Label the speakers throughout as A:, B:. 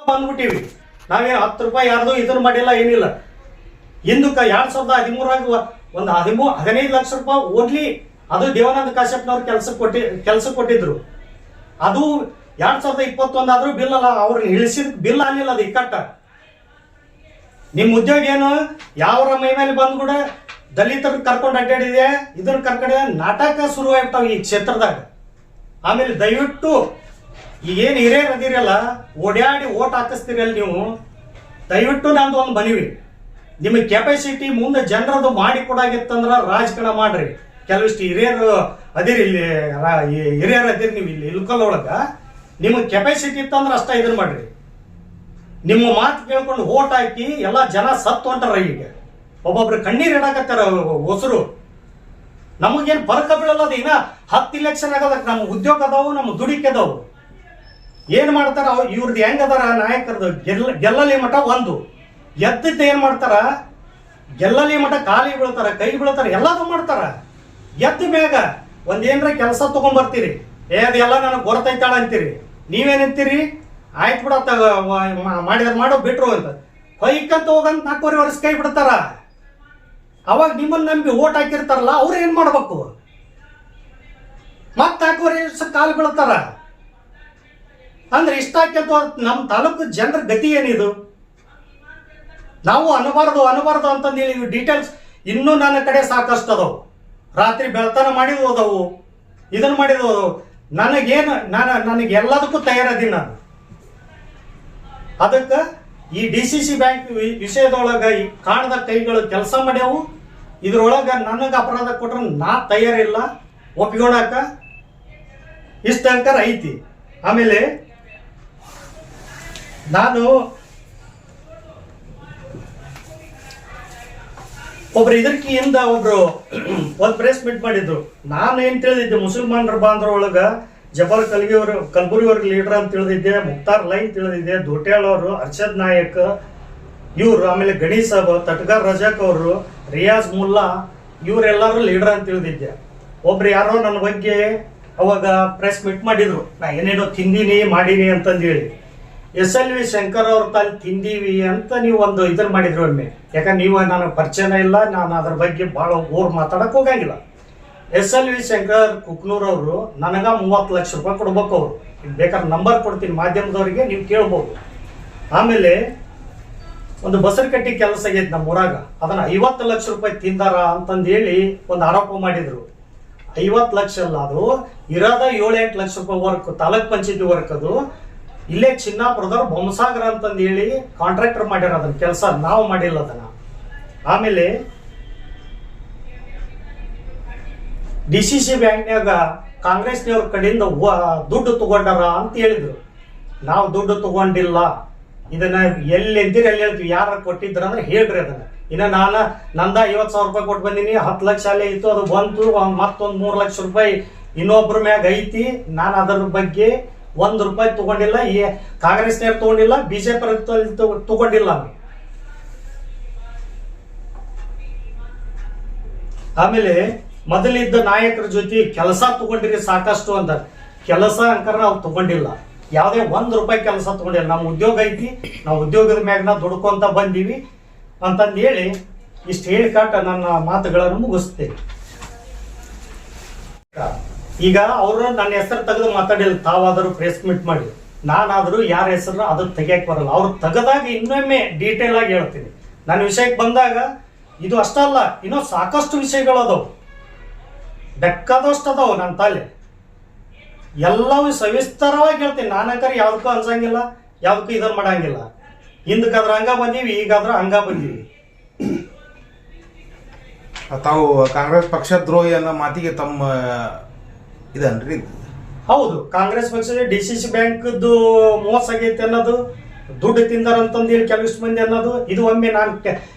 A: ಬಂದ್ಬಿಟ್ಟಿವಿ. ನಾವೇನು 10 ರೂಪಾಯಿ ಯಾರ್ದು ಇದನ್ನು ಮಾಡಿಲ್ಲ, ಏನಿಲ್ಲ. ಹಿಂದಕ್ಕೆ 2013 ಒಂದು 15 ಲಕ್ಷ ರೂಪಾಯಿ ಓನ್ಲಿ ಅದು ದೇವಾನಂದ ಕಾಶ್ಯಪ್ನವ್ರು ಕೆಲಸ ಕೊಟ್ಟಿದ್ರು. ಅದು 2021 ಆದ್ರೂ ಬಿಲ್ ಅಲ್ಲ, ಅವ್ರು ಇಳಿಸಿದ ಬಿಲ್ ಆಗಲಿಲ್ಲ, ಅದು ಇಕ್ಕಟ್ಟ. ನಿಮ್ಮ ಉದ್ಯೋಗ ಏನು ಯಾವ ಮೈ ಮೇಲೆ ಬಂದ್ ಕೂಡ ದಲಿತರ ಕರ್ಕೊಂಡು ಅಡ್ಡಾಡಿದೆ, ಇದನ್ನ ಕರ್ಕೊಂಡಿದೆ, ನಾಟಕ ಶುರುವಾಗ್ತಾವ ಈ ಕ್ಷೇತ್ರದಾಗ. ಆಮೇಲೆ ದಯವಿಟ್ಟು ಈಗೇನು ಹಿರಿಯರು ಅದಿರಲ್ಲ, ಓಡಾಡಿ ಓಟ್ ಹಾಕಿಸ್ತೀರಲ್ಲ ನೀವು, ದಯವಿಟ್ಟು ನಂದು ಒಂದು ಮನವಿ, ನಿಮಗೆ ಕೆಪಾಸಿಟಿ ಮುಂದೆ ಜನರದು ಮಾಡಿ ಕೊಡಾಗಿತ್ತಂದ್ರ ರಾಜಕಾರಣ ಮಾಡ್ರಿ. ಕೆಲವಿಷ್ಟು ಹಿರಿಯರು ಅದಿರಿ, ಇಲ್ಲಿ ಹಿರಿಯರು ಅದಿರಿ, ನೀವು ಇಲ್ಲಿ ಇಲ್ಕಲ್ ಒಳಗ ನಿಮಗೆ ಕೆಪಾಸಿಟಿ ಇತ್ತಂದ್ರೆ ಅಷ್ಟ ಇದನ್ನ ಮಾಡ್ರಿ. ನಿಮ್ಮ ಮಾತು ಕೇಳ್ಕೊಂಡು ಓಟ್ ಹಾಕಿ ಎಲ್ಲ ಜನ ಸತ್ತು ಹೊಂಟಾರ. ಈಗ ಒಬ್ಬೊಬ್ರು ಕಣ್ಣೀರು ಇಡಾಕತ್ತಾರ ಹೊಸರು. ನಮಗೇನು ಫರ್ಕ ಬೀಳಲ್ಲ. ಅದು ಇನ್ನ 10 ಇಲೆಕ್ಷನ್ ಆಗೋದಕ್ಕೆ ನಮ್ಮ ಉದ್ಯೋಗ ಅದಾವು, ನಮ್ಮ ದುಡಿಕೆ ಅದಾವು. ಏನ್ ಮಾಡ್ತಾರ ಇವ್ರದ್ದು ಹೆಂಗದಾರ ನಾಯಕರದು ಗೆಲ್ಲಲಿ ಮಠ ಒಂದು ಎದ್ದದ್ದು ಏನ್ ಮಾಡ್ತಾರ, ಗೆಲ್ಲಲಿ ಮಠ ಕಾಲಿಗೆ ಬೀಳ್ತಾರ, ಕೈ ಬೀಳ್ತಾರ, ಎಲ್ಲದೂ ಮಾಡ್ತಾರ. ಎದ್ದ ಮ್ಯಾಗ ಒಂದೇನ್ರ ಕೆಲಸ ತಗೊಂಡ್ಬರ್ತೀರಿ, ಅದೆಲ್ಲ ನನಗೆ ಗೊತ್ತೈತಾಳ ಅಂತೀರಿ. ನೀವೇನಂತೀರಿ, ಆಯ್ತು ಬಿಡತ್ತ ಮಾಡಿದ್ರೆ ಮಾಡೋ ಬಿಟ್ರು ಅಂತ ಹೊಯ್ಕಂತ ಹೋಗಂತ 4 ವರ್ಷ ಕೈ ಬಿಡ್ತಾರ. ಅವಾಗ ನಿಮ್ಮನ್ನ ನಂಬಿ ಓಟ್ ಹಾಕಿರ್ತಾರಲ್ಲ, ಅವ್ರು ಏನ್ ಮಾಡ್ಬೇಕು? ಮತ್ 4 ವರ್ಷ ಕಾಲು ಬೀಳ್ತಾರ ಅಂದ್ರೆ ಇಷ್ಟ ಹಾಕ್ಯಂತ ನಮ್ಮ ತಾಲೂಕು ಜನರ ಗತಿ ಏನಿದು? ನಾವು ಅನಬಾರ್ದು ಅಂತಂದೇಳಿ ಡೀಟೇಲ್ಸ್ ಇನ್ನೂ ನನ್ನ ಕಡೆ ಸಾಕಷ್ಟು ಅದಾವು. ರಾತ್ರಿ ಬೆಳತನ ಮಾಡಿದ್ವು ಅದಾವು, ಇದನ್ನ ಮಾಡಿದ್ವು ಅದಾವು. ನನಗೆ ಎಲ್ಲದಕ್ಕೂ ತಯಾರದೀನಿ ನಾನು. ಅದಕ್ಕೆ ಈ DCC ಬ್ಯಾಂಕ್ ವಿಷಯದೊಳಗ ಈ ಕಾಣದ ಕೈಗಳು ಕೆಲಸ ಮಾಡ್ಯಾವು. ಇದ್ರೊಳಗ ನನಗೆ ಅಪರಾಧ ಕೊಟ್ರೆ ನಾ ತಯಾರಿಲ್ಲ ಒಪ್ಪಿಕೊಳಕ. ಇಷ್ಟ ಅಂಕರ್ ಐತಿ. ಆಮೇಲೆ ನಾನು ಒಬ್ರು ಇದಕ್ಕಿಂದ ಒಬ್ರು ಒಂದು ಪ್ರೆಸ್ ಮೀಟ್ ಮಾಡಿದ್ರು. ನಾನು ಏನ್ ತಿಳಿದಿದ್ದೆ, ಮುಸಲ್ಮಾನರ ಬಾಂಧವ್ರೊಳಗ ಜಬಲ್ ಕಲ್ಬುರ್ಗಿ ಅವ್ರಿಗೆ ಲೀಡರ್ ಅಂತ ತಿಳಿದಿದ್ದೆ, ಮುಕ್ತಾರ್ ಲೈನ್ ತಿಳಿದಿದ್ದೆ, ದೋಟ್ಯಾಳ್ ಅವರು, ಅರ್ಷದ್ ನಾಯಕ್ ಇವರು, ಆಮೇಲೆ ಗಣೇಶ್ ಸಾಬ್, ತಟ್ಗಾರ್ ರಜಾಕ್ ಅವರು, ರಿಯಾಜ್ ಮುಲ್ಲಾ ಇವರೆಲ್ಲರೂ ಲೀಡರ್ ಅಂತ ತಿಳಿದಿದ್ದೆ. ಒಬ್ರು ಯಾರೋ ನನ್ನ ಬಗ್ಗೆ ಅವಾಗ ಪ್ರೆಸ್ ಮೀಟ್ ಮಾಡಿದ್ರು, ನಾ ಏನೇನೋ ತಿಂದೀನಿ ಮಾಡೀನಿ ಅಂತಂದೇಳಿ. SLV ಶಂಕರ್ ಅವ್ರ ತಾಲಿ ತಿಂದೀವಿ ಅಂತ ನೀವು ಒಂದು ಇದನ್ನ ಮಾಡಿದ್ರು ಒಮ್ಮೆ. ಯಾಕಂದ್ರೆ ನೀವು ನನಗೆ ಪರಿಚಯನ ಇಲ್ಲ, ನಾನು ಅದ್ರ ಬಗ್ಗೆ ಭಾಳ ಮಾತಾಡಕ್ ಹೋಗಂಗಿಲ್ಲ. SLV ಶಂಕರ್ ಕುಕ್ನೂರ್ ಅವರು ನನಗ 30 ಲಕ್ಷ ರೂಪಾಯಿ ಕೊಡ್ಬೇಕು. ಅವರು ಬೇಕಾದ್ರೆ ನಂಬರ್ ಕೊಡ್ತೀನಿ ಮಾಧ್ಯಮದವರಿಗೆ, ನೀವು ಕೇಳ್ಬೋದು. ಆಮೇಲೆ ಒಂದು ಬಸರಕಟ್ಟಿ ಕೆಲಸ ಆಗೈತೆ ನಮ್ಮ ಊರಾಗ, ಅದನ್ನ 50 ಲಕ್ಷ ರೂಪಾಯಿ ತಿಂದಾರ ಅಂತಂದೇಳಿ ಒಂದು ಆರೋಪ ಮಾಡಿದ್ರು. 50 ಲಕ್ಷ ಅಲ್ಲ, ಅದು ಇರೋದ 7-8 ಲಕ್ಷ ರೂಪಾಯಿ ವರ್ಕ್, ತಾಲೂಕ್ ಪಂಚಾಯತಿ ವರ್ಕ್. ಅದು ಇಲ್ಲೇ ಚಿನ್ನಾಪುರದವ್ರು ಬೊಮ್ಮಸಾಗರ ಅಂತಂದೇಳಿ ಕಾಂಟ್ರಾಕ್ಟರ್ ಮಾಡ್ಯಾರ ಅದನ್ನ ಕೆಲಸ, ನಾವು ಮಾಡಿಲ್ಲ ಅದನ್ನ. ಆಮೇಲೆ DCC ಬ್ಯಾಂಕ್ನಾಗ ಕಾಂಗ್ರೆಸ್ನವ್ರ ಕಡೆಯಿಂದ ದುಡ್ಡು ತಗೊಂಡಾರ ಅಂತ ಹೇಳಿದ್ರು. ನಾವು ದುಡ್ಡು ತಗೊಂಡಿಲ್ಲ, ಇದನ್ನ ಎಲ್ಲಿ ಎಂತೀರಿ ಎಲ್ಲಿ ಹೇಳ್ತೀವಿ. ಯಾರು ಕೊಟ್ಟಿದ್ರ ಅಂದ್ರೆ ಹೇಳ್ರಿ ಅದನ್ನ. ಇನ್ನ ನಂದ 50,000 ರೂಪಾಯಿ ಕೊಟ್ಟು ಬಂದೀನಿ, 10 ಲಕ್ಷ ಅಲ್ಲೇ ಇತ್ತು, ಅದು ಬಂತು. ಮತ್ತೊಂದು 3 ಲಕ್ಷ ರೂಪಾಯಿ ಇನ್ನೊಬ್ರ ಮ್ಯಾಗ ಐತಿ. ನಾನು ಅದರ ಬಗ್ಗೆ 1 ರೂಪಾಯಿ ತಗೊಂಡಿಲ್ಲ. ಕಾಂಗ್ರೆಸ್ನವ್ರು ತಗೊಂಡಿಲ್ಲ, BJP ತಗೊಂಡಿಲ್ಲ. ಆಮೇಲೆ ಮೊದಲಿದ್ದ ನಾಯಕರ ಜೊತೆ ಕೆಲಸ ತಗೊಂಡಿರಿ ಸಾಕಷ್ಟು ಅಂತ. ಕೆಲಸ ಅಂಕರ ನಾವು ತಗೊಂಡಿಲ್ಲ, ಯಾವುದೇ 1 ರೂಪಾಯಿ ಕೆಲಸ ತಗೊಂಡಿಲ್ಲ. ನಮ್ಮ ಉದ್ಯೋಗ ಐತಿ, ನಾವು ಉದ್ಯೋಗದ ಮ್ಯಾಗ ನಾವು ದುಡ್ಕೊಂತ ಬಂದೀವಿ ಅಂತಂದು ಹೇಳಿ ಇಷ್ಟು ಹೇಳಿ ಕಾಟ ನನ್ನ ಮಾತುಗಳನ್ನು ಮುಗಿಸ್ತೇನೆ. ಈಗ ಅವರು ನನ್ನ ಹೆಸರು ತೆಗೆದು ಮಾತಾಡಿಲ್ಲ, ತಾವಾದರೂ ಪ್ರೆಸ್ ಮೀಟ್ ಮಾಡಿ. ನಾನಾದರೂ ಯಾರ ಹೆಸರು ಅದನ್ನ ತೆಗಿಯಕ್ಕೆ ಬರಲ್ಲ. ಅವ್ರು ತೆಗೆದಾಗ ಇನ್ನೊಮ್ಮೆ ಡೀಟೇಲ್ ಆಗಿ ಹೇಳ್ತೀನಿ. ನನ್ನ ವಿಷಯಕ್ಕೆ ಬಂದಾಗ ಇದು ಅಷ್ಟಲ್ಲ, ಇನ್ನೂ ಸಾಕಷ್ಟು ವಿಷಯಗಳು ಅದಾವು, ಬೇಕಾದಷ್ಟು ಅದಾವು ನನ್ನ ತಾಲೆ. ಎಲ್ಲವೂ ಸವಿಸ್ತಾರವಾಗಿ ಹೇಳ್ತೀನಿ. ನಾನಂಕರ ಯಾವ್ದಕ್ಕೂ ಅನ್ಸಂಗಿಲ್ಲ, ಯಾವ್ದಕ್ಕೂ ಇದನ್ನ ಮಾಡಂಗಿಲ್ಲ. ಹಿಂದಕ್ಕಾದ್ರ ಹಂಗ ಬಂದೀವಿ, ಈಗಾದ್ರ ಹಂಗ ಬಂದೀವಿ.
B: ತಾವು ಕಾಂಗ್ರೆಸ್ ಪಕ್ಷದ್ರೋಹಿ ಅನ್ನೋ ಮಾತಿಗೆ ತಮ್ಮ ಇದನ್ರಿ?
A: ಹೌದು, ಕಾಂಗ್ರೆಸ್ ಪಕ್ಷದ DCC ಬ್ಯಾಂಕ್ದು ಮೋಸ ಆಗೈತೆ ಅನ್ನೋದು, ದುಡ್ಡು ತಿಂದಾರಂತಂದೇಳಿ ಕೆಲವಿಷ್ಟು ಮಂದಿ ಅನ್ನೋದು, ಇದು ಒಮ್ಮೆ ನಾನು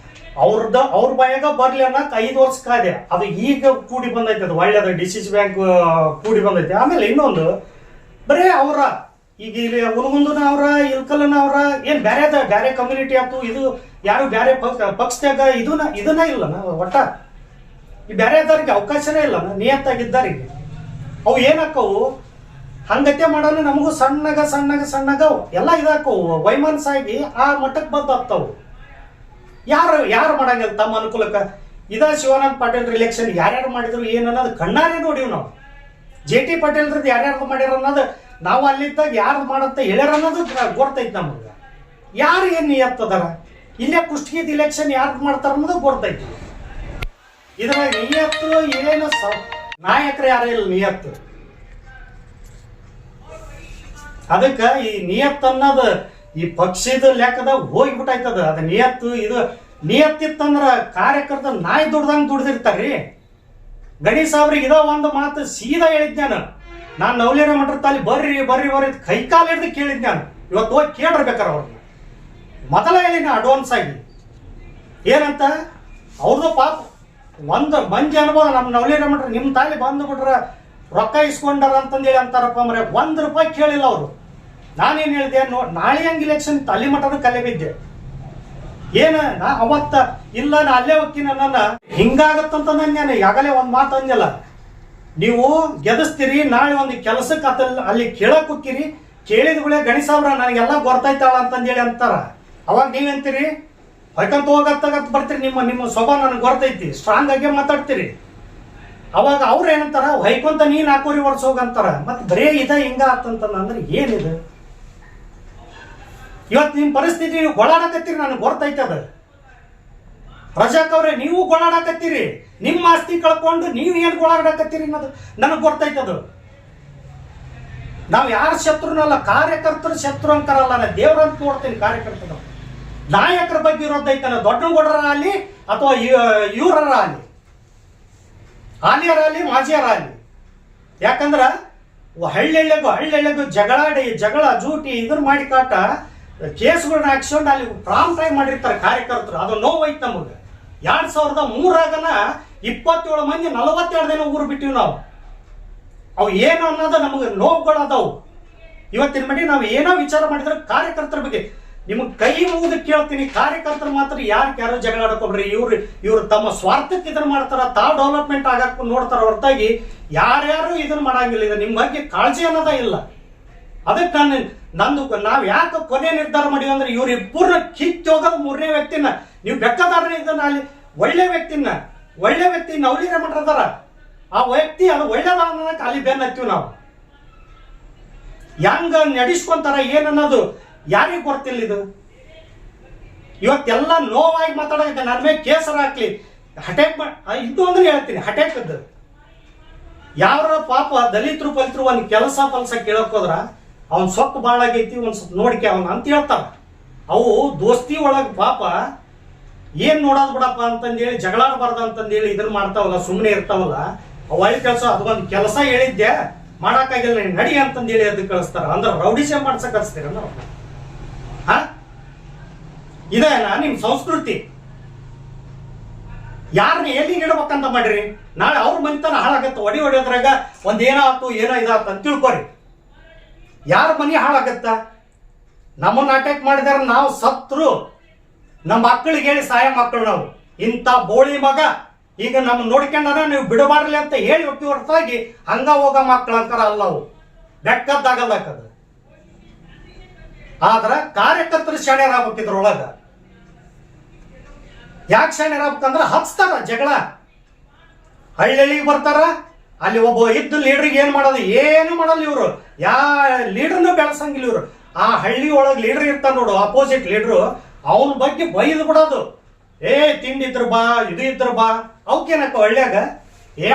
A: ಅವ್ರ ಬಾಯಾಗ ಬರ್ಲಿ ಅನ್ನಕ್ 5 ವರ್ಷ ಕಾದೆ. ಅದು ಈಗ ಕೂಡಿ ಬಂದೈತೆ, ಅದು ಒಳ್ಳೇದು. DCC ಬ್ಯಾಂಕ್ ಕೂಡಿ ಬಂದೈತೆ. ಆಮೇಲೆ ಇನ್ನೊಂದು, ಬರೇ ಅವರ ಈಗ ಇಲ್ಲಿ ಹುನಗುಂದನ ಅವರ, ಇಲ್ಕಲ್ಲನ ಅವರ, ಏನ್ ಬ್ಯಾರೆ ಕಮ್ಯುನಿಟಿ ಆಯ್ತು, ಇದು ಯಾರು ಬ್ಯಾರೆ ಪಕ್ಷದಾಗ ಇದನ್ನ ಇಲ್ಲ ಒಟ್ಟ. ಈ ಬ್ಯಾರೆದವ್ರಿಗೆ ಅವಕಾಶನೇ ಇಲ್ಲ ನಿಯತ್ತಾಗಿದ್ದಾರಿಗೆ. ಅವು ಏನಕ್ಕವು ಹಂಗತೆ ಮಾಡೋಣ ನಮಗೂ ಸಣ್ಣಗ ಎಲ್ಲ ಇದಾಕವು ವೈಮನಸ್ ಆಗಿ ಆ ಮಟ್ಟಕ್ಕೆ ಬಂದಾಗ್ತಾವು. ಯಾರು ಮಾಡಂಗಿಲ್ಲ ತಮ್ಮ ಅನುಕೂಲಕ್ಕೆ. ಶಿವಾನಂದ ಪಾಟೀಲ್ ರಿಲೆಕ್ಷನ್ ಯಾರ್ಯಾರು ಮಾಡಿದ್ರು ಏನು ಅನ್ನೋದು ಕಣ್ಣಾರೆ ನೋಡಿವ್ ನಾವು. JT ಪಾಟೀಲ್ರದ್ದು ಯಾರ್ಯಾರು ಮಾಡ್ಯಾರ ಅನ್ನೋದು ನಾವು ಅಲ್ಲಿದ್ದಾಗ ಯಾರು ಮಾಡಂತ ಹೇಳ್ಯಾರ ಅನ್ನೋದು ಗೊತ್ತೈತಿ ನಮಗೆ. ಯಾರು ಏನು ನಿಯತ್ತದಾರ ಇಲ್ಲೇ ಕುಷ್ಟಗಿದ ಇಲೆಕ್ಷನ್ ಯಾರು ಮಾಡ್ತಾರ ಅನ್ನೋದು ಗೊತ್ತೈತಿ. ಇದ್ರಾಗ ನಿಯತ್ತು ಏನು ನಾಯಕರು ಯಾರು ಇಲ್ಲ ನಿಯತ್ತು. ಅದಕ್ಕೆ ಈ ನಿಯತ್ ಅನ್ನೋದು ಈ ಪಕ್ಷದ ಲೆಕ್ಕದಾಗ ಹೋಗಿಬಿಟ್ಟಾಯ್ತದ. ಅದು ನಿಯತ್ತು ಇದು ನಿಯತ್ತಿತ್ತಂದ್ರ ಕಾರ್ಯಕರ್ತ ನಾಯಿ ದುಡ್ದಂಗೆ ದುಡ್ದಿರ್ತಾರ್ರಿ. ಗಣೇಶ್ ಅವ್ರಿಗೆ ಇದ ಒಂದು ಮಾತು ಸೀದಾ ಹೇಳಿದ್ದೆ ನಾನು ನವಲೇರ ಮಠದ ತಾಲಿ ಬರ್ರಿ ಕೈ ಕಾಲು ಹಿಡ್ದು ಕೇಳಿದ್ದೆ ನಾನು. ಇವತ್ತು ಹೋಗಿ ಕೇಳಿರ್ಬೇಕಾರ ಅವ್ರನ್ನ ಮೊದಲ ಹೇಳಿನ ಅಡ್ವಾನ್ಸ್ ಆಗಿ ಏನಂತ ಅವ್ರದ್ದು ಪಾಪ ಒಂದು ಮಂದಿ ಅನ್ಬೋದು. ನಮ್ಮ ನವಲೇರ ಮಠ ನಿಮ್ಮ ತಾಲಿ ಬಂದು ಬಿಟ್ರೆ ರೊಕ್ಕ ಇಸ್ಕೊಂಡಾರ ಅಂತಂದೇಳಿ ಅಂತಾರಪ್ಪ ಮರೆ. ₹1 ಕೇಳಿಲ್ಲ ಅವರು. ನಾನೇನು ಹೇಳಿದೆ ನಾಳೆ ಹಂಗೆ ಇಲೆಕ್ಷನ್ ತಲೆ ಮಠದ ಕಲೆ ಬಿದ್ದೆ. ನಾ ಅವತ್ತ ಇಲ್ಲ ನಾ ಅಲ್ಲೇ ಹೋಗ್ತೀನಿ ನನ್ನ ಹಿಂಗಾಗತ್ತಂತ ನಾನು ಯಾಗಲೇ ಒಂದು ಮಾತು ಅಂದಿಲ್ಲ. ನೀವು ಗೆದಿಸ್ತೀರಿ, ನಾಳೆ ಒಂದು ಕೆಲಸಕ್ಕೆ ಅಲ್ಲಿ ಕೇಳಕ್ ಹೋಗ್ತೀರಿ, ಕೇಳಿದ ಗುಳೆ ಗಣೇಶ ಅವ್ರ ನನಗೆಲ್ಲ ಗೊತ್ತಾಯ್ತಾಳ ಅಂತಂದೇಳಿ ಅಂತಾರ. ಅವಾಗ ನೀವಂತೀರಿ ಹೊಯ್ಕಂತ ಹೋಗತ್ತಾಗತ್ ಬರ್ತೀರಿ. ನಿಮ್ಮ ಸ್ವಭಾವ ನನಗೆ ಗೊತ್ತೈತಿ, ಸ್ಟ್ರಾಂಗ್ ಆಗಿ ಮಾತಾಡ್ತೀರಿ. ಅವಾಗ ಅವ್ರು ಏನಂತಾರ ಹೊಯ್ಕೊಂತ ನೀನ್ 4 ವರ್ಷ ಹೋಗಂತಾರ. ಮತ್ತೆ ಬರೇ ಹಿಂಗ ಆತಂತಂದ್ರೆ ಏನಿದೆ ಇವತ್ತು ನಿಮ್ಮ ಪರಿಸ್ಥಿತಿ? ನೀವು ಗೊಳಾಡಕತ್ತೀರಿ, ನನಗೆ ಗೊತ್ತೈತೆ ಅದು. ಪ್ರಜಾಕ್ ಅವ್ರೆ ನೀವು ಗೊಳಾಡಕತ್ತೀರಿ, ನಿಮ್ಮ ಆಸ್ತಿ ಕಳ್ಕೊಂಡು ನೀವು ಏನು ಗೊಳಾಡಕತ್ತೀರಿ ಅನ್ನೋದು ನನಗೆ ಗೊತ್ತೈತದು. ನಾವು ಯಾರ ಶತ್ರುನಲ್ಲ, ಕಾರ್ಯಕರ್ತರು ಶತ್ರು ಅಂತಾರಲ್ಲ. ನಾನು ದೇವ್ರಂತ ನೋಡ್ತೀನಿ ಕಾರ್ಯಕರ್ತರು. ನಾಯಕರ ಬಗ್ಗೆ ಇರೋದೈತನ ದೊಡ್ಡಗೌಡರ ಆಗಲಿ ಅಥವಾ ಇವರರ ಆಗಲಿ, ಆಲಿಯರಾಗಲಿ ಮಾಜಿಯರಾಗಲಿ. ಯಾಕಂದ್ರ ಹಳ್ಳಿಗೂ ಜಗಳ ಜೂಟಿ ಇದ್ರ ಮಾಡಿ ಕಾಟ ಕೇಸ್ಗಳನ್ನ ಹಾಕ್ಸ್ಕೊಂಡು ಅಲ್ಲಿ ಪ್ರಾಂಪ್ಟ್ ಆಗಿ ಮಾಡಿರ್ತಾರೆ ಕಾರ್ಯಕರ್ತರು. ಅದು ನೋವೈತೆ ನಮಗೆ. 2003 27 ಮಂದಿ 42 ದಿನ ಊರು ಬಿಟ್ಟಿವಿ ನಾವು. ಅವು ಏನು ಅನ್ನೋದು ನಮಗೆ ನೋವುಗಳು ಅದಾವು. ಇವತ್ತಿನ ಮಟ್ಟಿ ನಾವು ಏನೋ ವಿಚಾರ ಮಾಡಿದ್ರೆ ಕಾರ್ಯಕರ್ತರ ಬಗ್ಗೆ ನಿಮಗೆ ಕೈ ಮುಗಿದು ಕೇಳ್ತೀನಿ, ಕಾರ್ಯಕರ್ತರು ಮಾತ್ರ ಯಾರು ಜಗಳ ಆಡ್ಕೊಬ್ರಿ. ಇವ್ರು ತಮ್ಮ ಸ್ವಾರ್ಥಕ್ಕೆ ಇದನ್ನ ಮಾಡ್ತಾರ, ತಾವು ಡೆವಲಪ್ಮೆಂಟ್ ಆಗಕ್ಕೆ ನೋಡ್ತಾರ ಹೊರತಾಗಿ ಯಾರ್ಯಾರು ಇದನ್ನ ಮಾಡಂಗಿಲ್ಲ. ಇದು ನಿಮ್ಮ ಬಗ್ಗೆ ಕಾಳಜಿ ಅನ್ನೋದ ಇಲ್ಲ. ಅದಕ್ಕೆ ನಾವು ಯಾಕೆ ಕೊನೆ ನಿರ್ಧಾರ ಮಾಡಿವಿ ಅಂದ್ರೆ ಇವ್ರಿಬ್ಬರ ಕಿತ್ತು ಹೋಗೋದು 3ನೇ ವ್ಯಕ್ತಿನ. ನೀವು ಬೆಕ್ಕದಾರ ಇದನ್ನ ಅಲ್ಲಿ ಒಳ್ಳೆ ವ್ಯಕ್ತಿ ನವಲೀರ ಮಠದಾರ ಆ ವ್ಯಕ್ತಿ ಅದು ಒಳ್ಳೆದ ಅನ್ನೋದಕ್ಕೆ ಅಲ್ಲಿ ಬೆನ್ನ ಹತ್ತೀವಿ ನಾವು. ಹೆಂಗ ನಡೆಸ್ಕೊಂತಾರ ಏನನ್ನೋದು ಯಾರಿಗೆ ಗೊತ್ತಿಲ್ಲ. ಇದು ಇವತ್ತೆಲ್ಲ ನೋವಾಗಿ ಮಾತಾಡೋದಿದೆ. ನನ್ನ ಮೇಲೆ ಕೇಸರ ಹಾಕ್ಲಿ, ಅಟ್ಯಾಕ್ ಇದು ಅಂದ್ರೆ ಹೇಳ್ತೀನಿ ಅಟ್ಯಾಕ್ ಅದು. ಯಾರ ಪಾಪ ದಲಿತರು ಪಲಿತರು ಒಂದು ಕೆಲಸ ಕೇಳಕ್ ಹೋದ್ರ ಅವ್ನ ಸೊಕ್ಕು ಭಾಳ ಆಗೈತಿ, ಒಂದ್ ಸ್ವಲ್ಪ ನೋಡಿಕೆ ಅವನ್ ಅಂತ ಹೇಳ್ತಾರ. ಅವು ದೋಸ್ತಿ ಒಳಗೆ ಪಾಪ ಏನ್ ನೋಡೋದು ಬಿಡಪ್ಪ ಅಂತಂದೇಳಿ ಜಗಳಾಡಬಾರ್ದು ಅಂತಂದೇಳಿ ಇದನ್ನ ಮಾಡ್ತಾವಲ್ಲ, ಸುಮ್ಮನೆ ಇರ್ತಾವಲ್ಲ. ಒಳ್ಳೆ ಕೆಲಸ ಅದು ಒಂದು ಕೆಲಸ ಹೇಳಿದ್ದೆ ಮಾಡಕ್ಕಾಗಿಲ್ಲ ನಡಿ ಅಂತಂದೇಳಿ ಅದಕ್ಕೆ ಕಳಿಸ್ತಾರ. ಅಂದ್ರೆ ರೌಡಿಸೆ ಮಾಡ್ಸಕ್ ಕಳಿಸ್ತೀರ ನಾವು. ಇದೇನಾ ನಿಮ್ ಸಂಸ್ಕೃತಿ? ಯಾರನ್ನ ಎಲ್ಲಿಗೆ ಇಡ್ಬೇಕಂತ ಮಾಡ್ರಿ? ನಾಳೆ ಅವ್ರ ಮನಿತನ ಹಾಳಾಗತ್ತ. ಹೊಡಿಯೋದ್ರಾಗ ಏನೋ ಇದಾತು ಅಂತ ತಿಳ್ಕೊರಿ. ಯಾರ ಮನಿ ಹಾಳಾಗತ್ತ? ನಮ್ಮನ್ನ ಅಟ್ಯಾಕ್ ಮಾಡಿದಾರ, ನಾವು ಸತ್ರು ನಮ್ಮ ಮಕ್ಕಳಿಗೆ ಹೇಳಿ ಸಹಾಯ ಮಕ್ಕಳು ನಾವು. ಇಂಥ ಬೋಳಿ ಮಗ ಈಗ ನಮ್ಮ ನೋಡ್ಕೊಂಡಾರ ನೀವು ಬಿಡಬಾರ್ಲಿ ಅಂತ ಹೇಳಿ ಹೋಗಿ ಹೊರತಾಗಿ ಹಂಗ ಹೋಗ ಮಕ್ಕಳು ಅಂತಾರ ಅಲ್ಲವು ಬೆಕ್ಕದ್ದಾಗಲ್ಲಕ್ಕದ. ಆದ್ರ ಕಾರ್ಯಕರ್ತರು ಶಾಣ್ಯರಾಗ್ಬೇಕಿದ್ರೊಳಗ. ಯಾಕೆ ಶಾಣ್ಯರಾಗ್ಬೇಕಂದ್ರ ಹಚ್ತಾರ ಜಗಳ. ಹಳ್ಳಿಗೆ ಬರ್ತಾರ, ಅಲ್ಲಿ ಒಬ್ಬ ಇದ್ದು ಲೀಡ್ರಿಗೆ ಏನ್ ಮಾಡೋದು? ಏನು ಮಾಡಲ್ಲ ಇವ್ರು. ಲೀಡರ್ನು ಬೆಳೆಸಂಗಿಲ್ಲ ಇವ್ರು. ಆ ಹಳ್ಳಿ ಒಳಗೆ ಲೀಡರ್ ಇರ್ತಾರ ನೋಡು, ಅಪೋಸಿಟ್ ಲೀಡ್ರು, ಅವನ ಬಗ್ಗೆ ಬೈದು ಬಿಡೋದು. ತಿಂಡಿದ್ರು ಬಾ, ಇದು ಇದ್ರ ಬಾ. ಅವಕ್ಕೇನಕ್ಕ ಹಳ್ಳಿಯಾಗ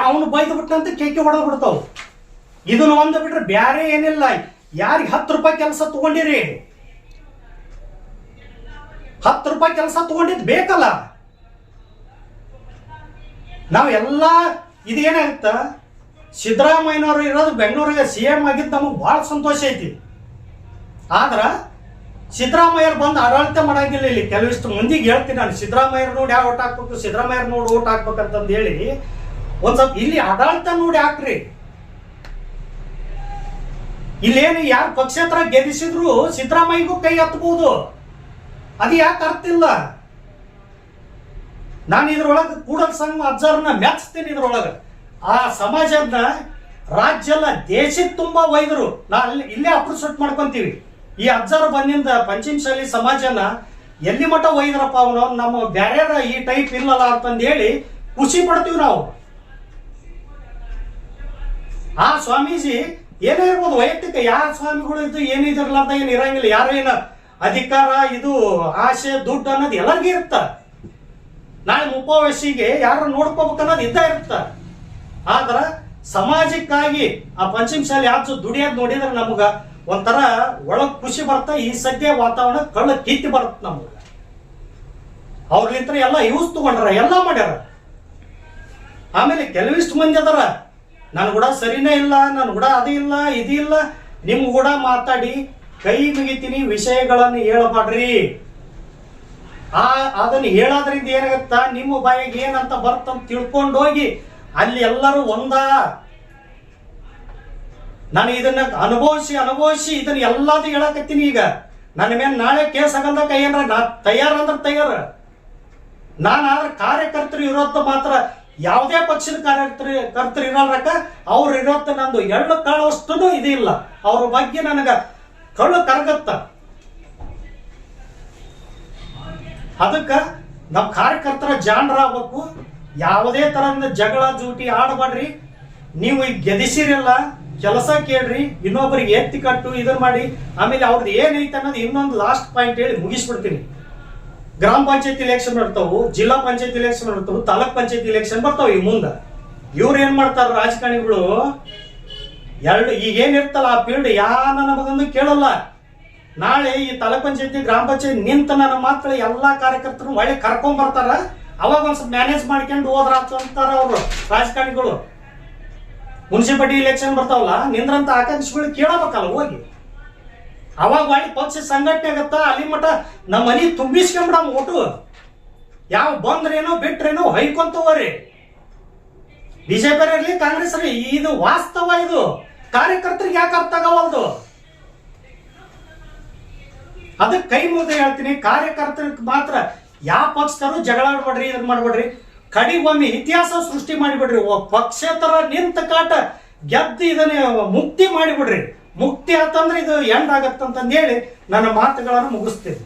A: ಅವನು ಬೈದು ಬಿಟ್ಟಂತ ಕೇಕಿ ಹೊಡೆದು ಬಿಡ್ತಾವ. ಇದನ್ನ ಒಂದು ಬಿಟ್ರೆ ಬ್ಯಾರೆ ಏನಿಲ್ಲ. ಯಾರಿಗೆ ₹10 ಕೆಲಸ ತಗೊಂಡಿರಿ? ₹10 ಕೆಲಸ ತಗೊಂಡಿದ್ ಬೇಕಲ್ಲ. ನಾವೆಲ್ಲ ಇದೇನಾಗುತ್ತ, ಸಿದ್ದರಾಮಯ್ಯನವರು ಇರೋದು ಬೆಂಗಳೂರಿಗೆ CM ಆಗಿದ್ದು ನಮಗೆ ಭಾಳ ಸಂತೋಷ ಐತಿ. ಆದ್ರ ಸಿದ್ದರಾಮಯ್ಯರು ಬಂದು ಆಡಳಿತ ಮಾಡಂಗಿಲ್ಲ ಇಲ್ಲಿ. ಕೆಲವಿಷ್ಟು ಮಂದಿಗೆ ಹೇಳ್ತೀನಿ ನಾನು, ಸಿದ್ದರಾಮಯ್ಯರು ನೋಡಿ ಯಾವ ಓಟ್ ಹಾಕ್ಬೇಕು, ಸಿದ್ದರಾಮಯ್ಯರು ನೋಡಿ ಓಟ್ ಹಾಕ್ಬೇಕಂತಂದು ಹೇಳಿ ಒಂದ್ ಸ್ವಲ್ಪ ಇಲ್ಲಿ ಆಡಳಿತ ನೋಡಿ ಹಾಕ್ರಿ. ಇಲ್ಲೇನು ಯಾರು ಪಕ್ಷೇತರ ಗೆಲ್ಲಿಸಿದ್ರು ಸಿದ್ದರಾಮಯ್ಯಗೂ ಕೈ ಹತ್ಬಹುದು. ಅದು ಯಾಕೆ ಅರ್ಥ ಇಲ್ಲ. ನಾನು ಇದ್ರೊಳಗೆ ಕೂಡಲ ಸಂಘ ಅಜ್ಜರ್ನ ಮೆಚ್ತೀನಿ. ಇದ್ರೊಳಗೆ ಆ ಸಮಾಜದ ರಾಜ್ಯ ಅಲ್ಲ ದೇಶದ ತುಂಬಾ ಒಯ್ದರು. ಇಲ್ಲೇ ಅಪ್ರಿಷಿಯೇಟ್ ಮಾಡ್ಕೊಂತೀವಿ. ಈ ಅಜ್ಜಾರು ಬಂದಿಂದ ಪಂಚಮಶಾಲಿ ಸಮಾಜನ ಎಲ್ಲಿ ಮಠ ಒಯ್ದ್ರಪ್ಪ ಅವನು, ನಮ್ಮ ಬ್ಯಾರ್ಯಾರ ಈ ಟೈಪ್ ಇಲ್ಲಲ್ಲ ಅಂತಂದು ಹೇಳಿ ಖುಷಿ ಪಡ್ತೀವಿ ನಾವು. ಆ ಸ್ವಾಮೀಜಿ ಏನೇ ಇರ್ಬೋದು ವೈಯಕ್ತಿಕ, ಯಾವ ಸ್ವಾಮಿಗಳು ಇದು ಏನಿದಿರ್ಲಾರ್ದ ಏನು ಇರಂಗಿಲ್ಲ. ಯಾರು ಏನ ಅಧಿಕಾರ ಇದು ಆಸೆ ದುಡ್ಡು ಅನ್ನೋದು ಎಲ್ಲರಿಗೂ ಇರುತ್ತ. ನಾಳೆ ಮುಪ್ಪಾವಶಿಗೆ ಯಾರು ನೋಡ್ಕೋಬೇಕು ಅನ್ನೋದು ಇದ್ದ ಇರುತ್ತ. ಆದ್ರ ಸಮಾಜಕ್ಕಾಗಿ ಆ ಪಂಚಮಶಾಲಿ ಆಚು ದುಡಿಯೋದ್ ನೋಡಿದ್ರೆ ನಮಗ ಒಂಥರ ಒಳಗ್ ಖುಷಿ ಬರ್ತಾ. ಈ ಸದ್ಯ ವಾತಾವರಣ ಕಳ್ಳ ಕಿತ್ತಿ ಬರುತ್ತೆ ನಮಗ. ಅವ್ರಲಿಂತ್ರ ಎಲ್ಲ ಯೂಸ್ ತಗೊಂಡ್ರ, ಎಲ್ಲ ಮಾಡ್ಯಾರ. ಆಮೇಲೆ ಕೆಲವಿಷ್ಟು ಮಂದಿ ಅದಾರ ನನ್ ಕೂಡ ಸರಿನೇ ಇಲ್ಲ, ನನ್ ಕೂಡ ಅದು ಇಲ್ಲ ಇದು ಇಲ್ಲ, ನಿಮ್ ಕೂಡ ಮಾತಾಡಿ ಕೈ ಮುಗಿತೀನಿ, ವಿಷಯಗಳನ್ನು ಹೇಳಬಾಡ್ರಿ. ಅದನ್ನ ಹೇಳೋದ್ರಿಂದ ಏನಾಗತ್ತ, ನಿಮ್ಮ ಬಾಯಿಗೆ ಏನಂತ ಬರ್ತಂತ ತಿಳ್ಕೊಂಡೋಗಿ ಅಲ್ಲಿ ಎಲ್ಲರೂ ಒಂದ. ನಾನು ಇದನ್ನ ಅನುಭವಿಸಿ ಇದನ್ನ ಎಲ್ಲಾದು ಹೇಳಕತ್ತೀನಿ. ಈಗ ನನ್ನ ಮೇಲೆ ನಾಳೆ ಕೇಸ್ ಆಗಲ್ದ ಏನ್ರ ನಾ ತಯಾರಂದ್ರ ತಯಾರ. ನಾನಾದ್ರೆ ಕಾರ್ಯಕರ್ತರು ಇರೋದು ಮಾತ್ರ, ಯಾವುದೇ ಪಕ್ಷದ ಕಾರ್ಯಕರ್ತರು ಇರೋರಕ್ಕ ಅವ್ರು ಇರೋದು ನಂದು ಎಳ್ಳು ಕಾಳುವಷ್ಟು ಇದಿಲ್ಲ. ಅವ್ರ ಬಗ್ಗೆ ನನಗ ಕಳ್ಳು ಕರಗತ್ತ. ಅದಕ್ಕ ನಾವು ಕಾರ್ಯಕರ್ತರ ಜಾಣರಾಗಬೇಕು. ಯಾವುದೇ ತರದ ಜಗಳ ಜೂಟಿ ಆಡಬೇಡ್ರಿ. ನೀವು ಈಗ ಗೆದಿಸಿರಲ್ಲ, ಕೆಲಸ ಕೇಳ್ರಿ, ಇನ್ನೊಬ್ಬರಿಗೆ ಎತ್ತಿ ಕಟ್ಟು ಇದನ್ನ ಮಾಡಿ. ಆಮೇಲೆ ಅವ್ರದ್ದು ಏನೈತೆ ಅನ್ನೋದು ಇನ್ನೊಂದು ಲಾಸ್ಟ್ ಪಾಯಿಂಟ್ ಹೇಳಿ ಮುಗಿಸ್ಬಿಡ್ತೀನಿ. ಗ್ರಾಮ ಪಂಚಾಯತ್ ಇಲೆಕ್ಷನ್ ಬರ್ತಾವು, ಜಿಲ್ಲಾ ಪಂಚಾಯತ್ ಇಲೆಕ್ಷನ್ ಬರ್ತಾವು, ತಾಲೂಕ್ ಪಂಚಾಯತ್ ಇಲೆಕ್ಷನ್ ಬರ್ತಾವ. ಈ ಮುಂದೆ ಇವ್ರು ಏನ್ ಮಾಡ್ತಾರ ರಾಜಕಾರಣಿಗಳು, ಈಗ ಏನಿರ್ತಲ್ಲ ಆ ಫೀಲ್ಡ್ ನನ್ನ ಮಗಂದು ಕೇಳಲ್ಲ. ನಾಳೆ ಈ ತಾಲೂಕ್ ಪಂಚಾಯತಿ ಗ್ರಾಮ ಪಂಚಾಯತ್ ನಿಂತ ನನ್ನ ಮಕ್ಕಳು ಎಲ್ಲಾ ಕಾರ್ಯಕರ್ತರು ಒಳ್ಳೆ ಕರ್ಕೊಂಡ್ ಬರ್ತಾರ. ಅವಾಗ ಒಂದ್ ಸ್ವಲ್ಪ ಮ್ಯಾನೇಜ್ ಮಾಡ್ಕೊಂಡು ಹೋದ್ರ ಅಂತಾರ ಅವ್ರು ರಾಜಕಾರಣಿಗಳು. ಮುನ್ಸಿಪಾಲಿಟಿ ಇಲೆಕ್ಷನ್ ಬರ್ತಾವಲ್ಲ, ನಿಂದ್ರಂತ ಆಕಾಂಕ್ಷಿಗಳು ಕೇಳಬೇಕಲ್ಲ ಹೋಗಿ. ಅವಾಗ ಒಳ್ಳೆ ಪಕ್ಷ ಸಂಘಟನೆ ಆಗತ್ತ. ಅಲ್ಲಿ ಮಠ ನಮ್ಮ ಮನಿ ತುಂಬಿಸ್ಕೊಂಬಿಡಮ್ ಓಟು. ಯಾವ ಬಂದ್ರೇನೋ ಬಿಟ್ರೇನೋ ಹೊಯ್ಕೊಂತವ್ರಿ. ಬಿಜೆಪಿ ಇರ್ಲಿ ಕಾಂಗ್ರೆಸ್ ಇರಲಿ, ಇದು ವಾಸ್ತವ. ಇದು ಕಾರ್ಯಕರ್ತರಿಗೆ ಯಾಕೆ ಅರ್ಥ ಆಗವಲ್ದು? ಅದಕ್ಕೆ ಕೈ ಮುಗಿದು ಹೇಳ್ತೀನಿ, ಕಾರ್ಯಕರ್ತರಿಗೆ ಮಾತ್ರ ಯಾವ ಪಕ್ಷದವರು ಜಗಳ ಆಡ್ಬೇಡ್ರಿ, ಇದನ್ನ ಮಾಡ್ಬೇಡ್ರಿ. ಕಡಿಗೊಮ್ಮೆ ಇತಿಹಾಸ ಸೃಷ್ಟಿ ಮಾಡಿಬಿಡ್ರಿ. ಪಕ್ಷೇತರ ನಿಂತ ಕಾಟ ಗೆದ್ದು ಇದನ್ನ ಮುಕ್ತಿ ಮಾಡಿಬಿಡ್ರಿ. ಮುಕ್ತಿ ಆತಂದ್ರೆ ಇದು ಎಂಡ್ ಆಗತ್ತಂತಂದು ಹೇಳಿ ನನ್ನ ಮಾತುಗಳನ್ನು ಮುಗಿಸ್ತೀನಿ.